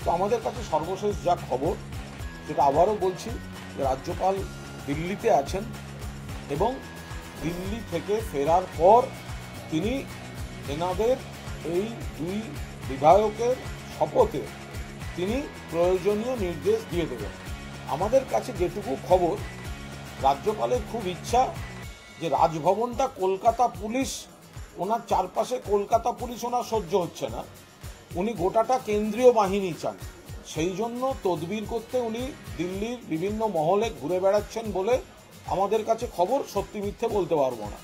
তো আমাদের কাছে সর্বশেষ যা খবর, সেটা আবারও বলছি যে রাজ্যপাল দিল্লিতে আছেন এবং দিল্লি থেকে ফেরার পর তিনি এনাদের এই দুই বিধায়কের শপথে তিনি প্রয়োজনীয় নির্দেশ দিয়ে দেবেন। আমাদের কাছে যেটুকু খবর, রাজ্যপালের খুব ইচ্ছা যে রাজভবনটা কলকাতা পুলিশ, ওনার চারপাশে কলকাতা পুলিশ ওনার সহ্য হচ্ছে না, উনি গোটাটা কেন্দ্রীয় বাহিনী চান। সেই জন্য তদবির করতে উনি দিল্লির বিভিন্ন মহলে ঘুরে বেড়াচ্ছেন বলে আমাদের কাছে খবর, সত্যি মিথ্যে বলতে পারবো না।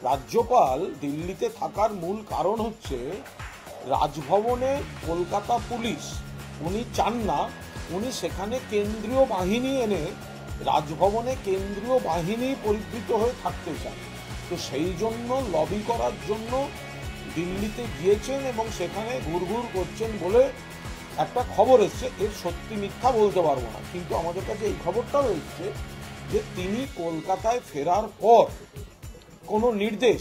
রাজ্যপাল দিল্লিতে থাকার মূল কারণ হচ্ছে রাজভবনে কলকাতা পুলিশ উনি চান না, উনি সেখানে কেন্দ্রীয় বাহিনী এনে রাজভবনে কেন্দ্রীয় বাহিনী পরিবৃত হয়ে থাকতে চান। তো সেই জন্য লবি করার জন্য দিল্লিতে গিয়েছেন এবং সেখানে ঘুরঘুর করছেন বলে একটা খবর এসছে। এর সত্যি মিথ্যা বলতে পারবো না, কিন্তু আমাদের কাছে এই খবরটাও এসছে যে তিনি কলকাতায় ফেরার পর কোনো নির্দেশ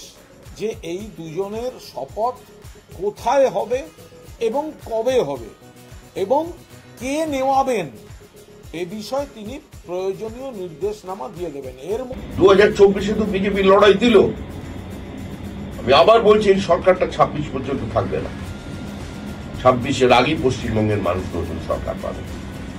যে এই দুজনের শপথ কোথায় হবে এবং কবে হবে এবং কে নেওয়াবেন, এ বিষয়ে তিনি প্রয়োজনীয় নির্দেশনামা দিয়ে দেবেন। এর 2024-এ তো বিজেপি লড়াই দিল। আমি আবার বলছি, এই সরকারটা 26 পর্যন্ত থাকবে না। 26-এর আগেই পশ্চিমবঙ্গের মানুষ নতুন সরকার পাবে।